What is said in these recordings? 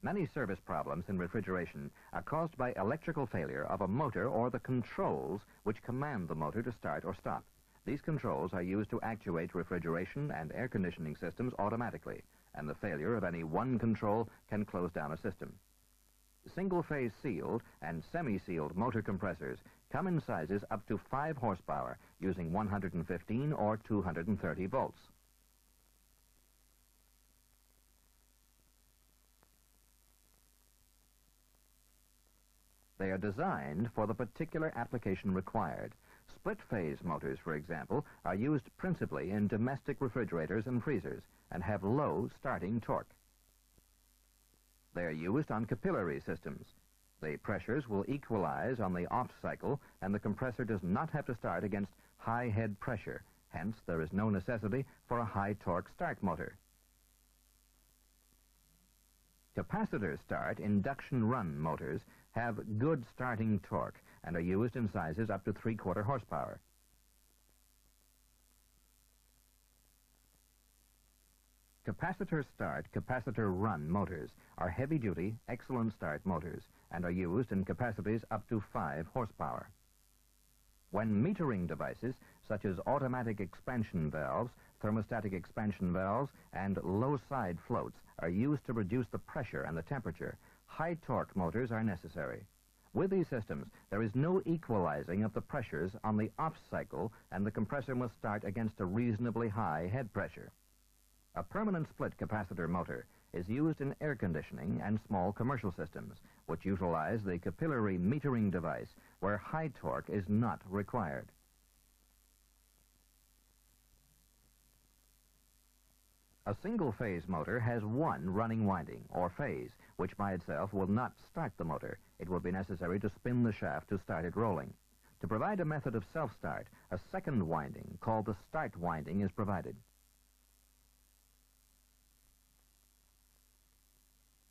Many service problems in refrigeration are caused by electrical failure of a motor or the controls which command the motor to start or stop. These controls are used to actuate refrigeration and air conditioning systems automatically, and the failure of any one control can close down a system. Single-phase sealed and semi-sealed motor compressors come in sizes up to 5 horsepower using 115 or 230 volts. They are designed for the particular application required. Split-phase motors, for example, are used principally in domestic refrigerators and freezers and have low starting torque. They are used on capillary systems. The pressures will equalize on the off cycle, and the compressor does not have to start against high head pressure. Hence, there is no necessity for a high torque start motor. Capacitor start induction run motors have good starting torque and are used in sizes up to 3/4 horsepower. Capacitor start, capacitor run motors are heavy-duty, excellent start motors and are used in capacities up to 5 horsepower. When metering devices, such as automatic expansion valves, thermostatic expansion valves, and low side floats, are used to reduce the pressure and the temperature, high torque motors are necessary. With these systems, there is no equalizing of the pressures on the off cycle, and the compressor must start against a reasonably high head pressure. A permanent split capacitor motor is used in air conditioning and small commercial systems, which utilize the capillary metering device where high torque is not required. A single-phase motor has one running winding, or phase, which by itself will not start the motor. It will be necessary to spin the shaft to start it rolling. To provide a method of self-start, a second winding, called the start winding, is provided.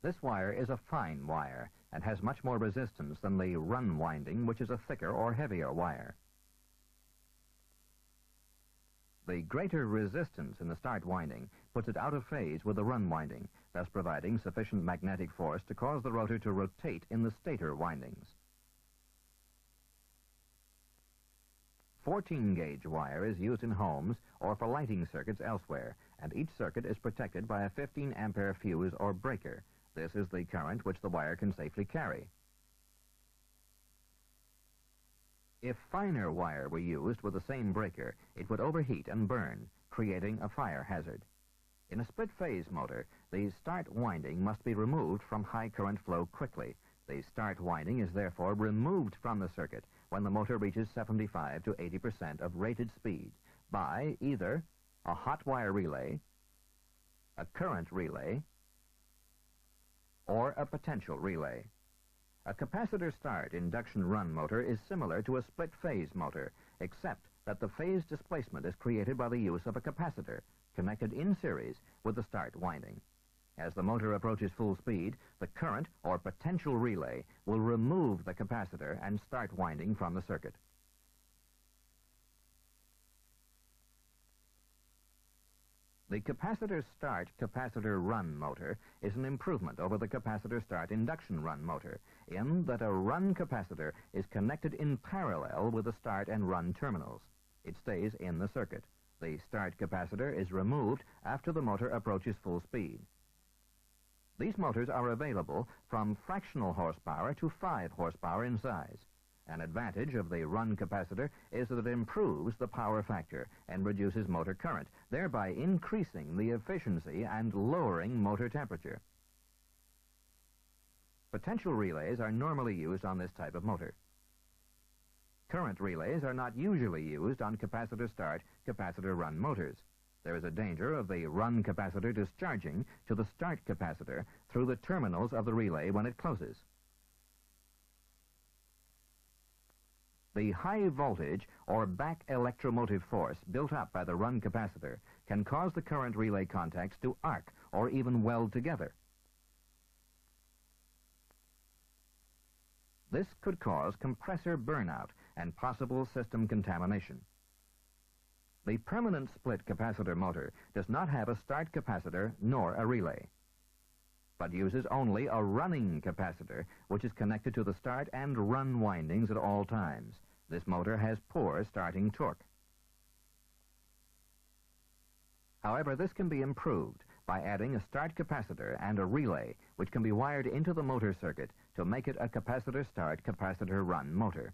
This wire is a fine wire and has much more resistance than the run winding, which is a thicker or heavier wire. The greater resistance in the start winding puts it out of phase with the run winding, thus providing sufficient magnetic force to cause the rotor to rotate in the stator windings. 14-gauge wire is used in homes or for lighting circuits elsewhere, and each circuit is protected by a 15-ampere fuse or breaker. This is the current which the wire can safely carry. If finer wire were used with the same breaker, it would overheat and burn, creating a fire hazard. In a split-phase motor, the start winding must be removed from high current flow quickly. The start winding is therefore removed from the circuit when the motor reaches 75 to 80% of rated speed by either a hot wire relay, a current relay, or a potential relay. A capacitor start induction run motor is similar to a split-phase motor, except that the phase displacement is created by the use of a capacitor connected in series with the start winding. As the motor approaches full speed, the current or potential relay will remove the capacitor and start winding from the circuit. The capacitor start capacitor run motor is an improvement over the capacitor start induction run motor in that a run capacitor is connected in parallel with the start and run terminals. It stays in the circuit. The start capacitor is removed after the motor approaches full speed. These motors are available from fractional horsepower to 5 horsepower in size. An advantage of the run capacitor is that it improves the power factor and reduces motor current, thereby increasing the efficiency and lowering motor temperature. Potential relays are normally used on this type of motor. Current relays are not usually used on capacitor start, capacitor run motors. There is a danger of the run capacitor discharging to the start capacitor through the terminals of the relay when it closes. The high voltage or back electromotive force built up by the run capacitor can cause the current relay contacts to arc or even weld together. This could cause compressor burnout and possible system contamination. The permanent split capacitor motor does not have a start capacitor nor a relay. but uses only a running capacitor, which is connected to the start and run windings at all times. This motor has poor starting torque. However, this can be improved by adding a start capacitor and a relay, which can be wired into the motor circuit to make it a capacitor start, capacitor run motor.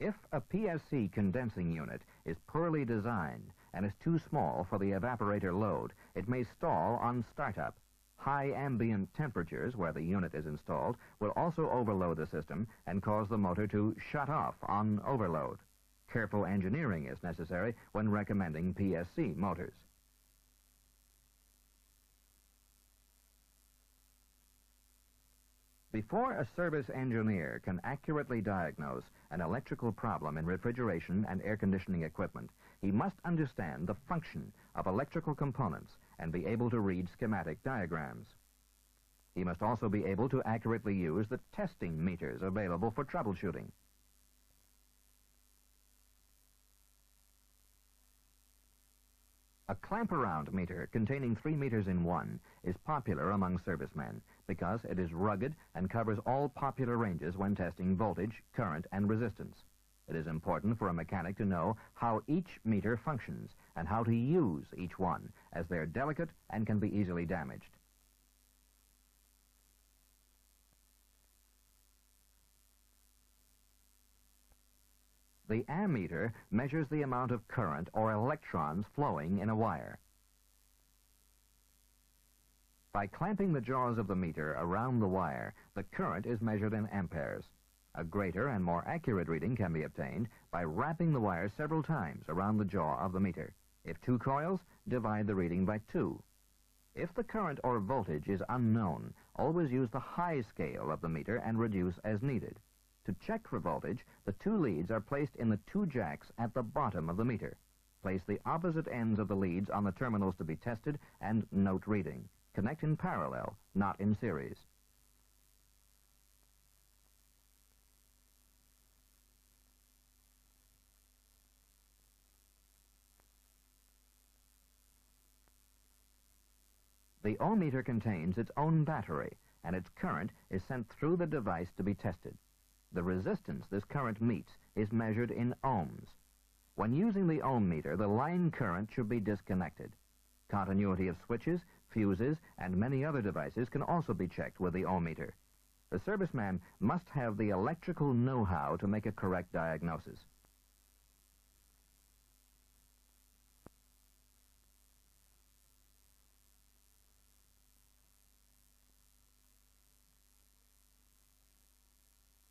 If a PSC condensing unit is poorly designed and is too small for the evaporator load, it may stall on startup. High ambient temperatures where the unit is installed will also overload the system and cause the motor to shut off on overload. Careful engineering is necessary when recommending PSC motors. Before a service engineer can accurately diagnose an electrical problem in refrigeration and air conditioning equipment, he must understand the function of electrical components and be able to read schematic diagrams. He must also be able to accurately use the testing meters available for troubleshooting. A clamp-around meter containing 3 meters in one is popular among servicemen because it is rugged and covers all popular ranges when testing voltage, current, and resistance. It is important for a mechanic to know how each meter functions and how to use each one, as they're delicate and can be easily damaged. The ammeter measures the amount of current or electrons flowing in a wire. By clamping the jaws of the meter around the wire, the current is measured in amperes. A greater and more accurate reading can be obtained by wrapping the wire several times around the jaw of the meter. If 2 coils, divide the reading by 2. If the current or voltage is unknown, always use the high scale of the meter and reduce as needed. To check for voltage, the 2 leads are placed in the 2 jacks at the bottom of the meter. Place the opposite ends of the leads on the terminals to be tested and note reading. Connect in parallel, not in series. The ohmmeter contains its own battery, and its current is sent through the device to be tested. The resistance this current meets is measured in ohms. When using the ohm meter, the line current should be disconnected. Continuity of switches, fuses, and many other devices can also be checked with the ohm meter. The serviceman must have the electrical know-how to make a correct diagnosis.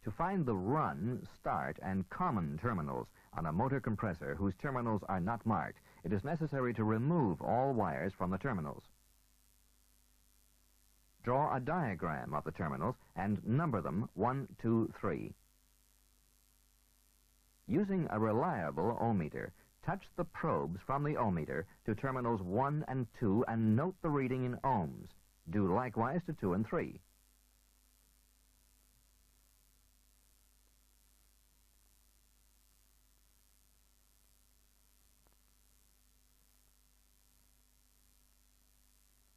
To find the run, start, and common terminals on a motor compressor whose terminals are not marked, it is necessary to remove all wires from the terminals. Draw a diagram of the terminals and number them 1, 2, 3. Using a reliable ohmmeter, touch the probes from the ohmmeter to terminals 1 and 2 and note the reading in ohms. Do likewise to 2 and 3.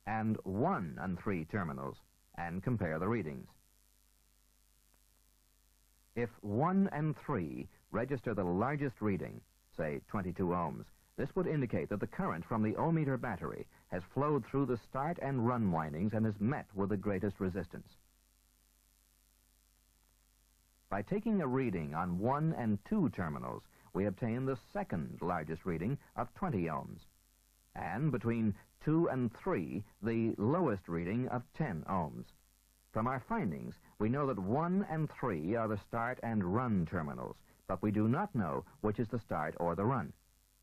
And 1 and 3 terminals, and compare the readings. If 1 and 3 register the largest reading, say 22 ohms, this would indicate that the current from the ohmmeter battery has flowed through the start and run windings and is met with the greatest resistance. By taking a reading on 1 and 2 terminals, we obtain the second largest reading of 20 ohms, and between 2 and 3, the lowest reading of 10 ohms. From our findings, we know that 1 and 3 are the start and run terminals, but we do not know which is the start or the run.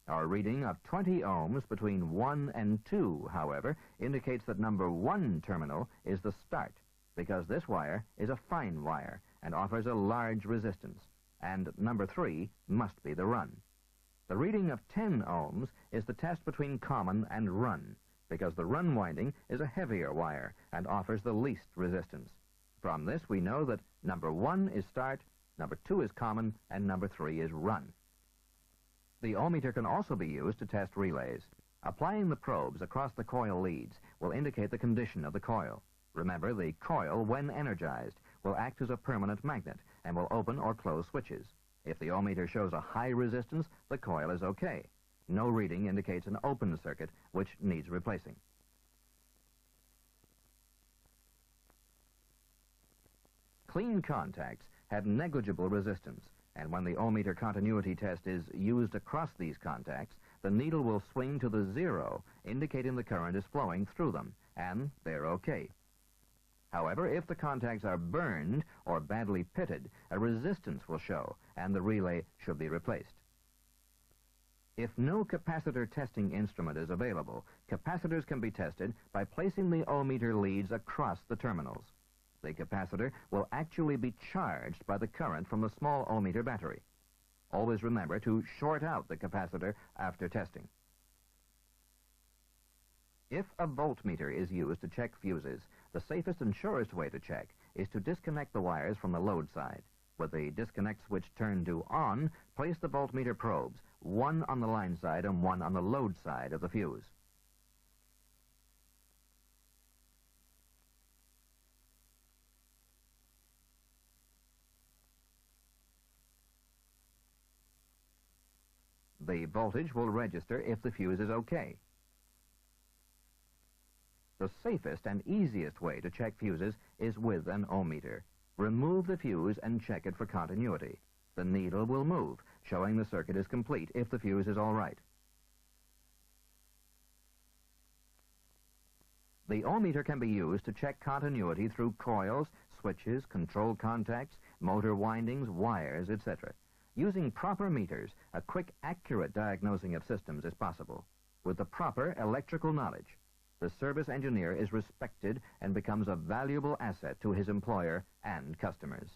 Our reading of 20 ohms between 1 and 2, however, indicates that number 1 terminal is the start, because this wire is a fine wire and offers a large resistance, and number 3 must be the run. The reading of 10 ohms is the test between common and run, because the run winding is a heavier wire and offers the least resistance. From this, we know that number 1 is start, number 2 is common, and number 3 is run. The ohmmeter can also be used to test relays. Applying the probes across the coil leads will indicate the condition of the coil. Remember, the coil, when energized, will act as a permanent magnet and will open or close switches. If the ohmmeter shows a high resistance, the coil is okay. No reading indicates an open circuit, which needs replacing. Clean contacts have negligible resistance, and when the ohmmeter continuity test is used across these contacts, the needle will swing to the zero, indicating the current is flowing through them, and they're okay. However, if the contacts are burned or badly pitted, a resistance will show, and the relay should be replaced. If no capacitor testing instrument is available, capacitors can be tested by placing the ohmmeter leads across the terminals. The capacitor will actually be charged by the current from the small ohmmeter battery. Always remember to short out the capacitor after testing. If a voltmeter is used to check fuses, the safest and surest way to check is to disconnect the wires from the load side. With the disconnect switch turned to on, place the voltmeter probes, one on the line side and one on the load side of the fuse. The voltage will register if the fuse is okay. The safest and easiest way to check fuses is with an ohmmeter. Remove the fuse and check it for continuity. The needle will move, showing the circuit is complete if the fuse is all right. The ohmmeter can be used to check continuity through coils, switches, control contacts, motor windings, wires, etc. Using proper meters, a quick, accurate diagnosing of systems is possible. With the proper electrical knowledge, the service engineer is respected and becomes a valuable asset to his employer and customers.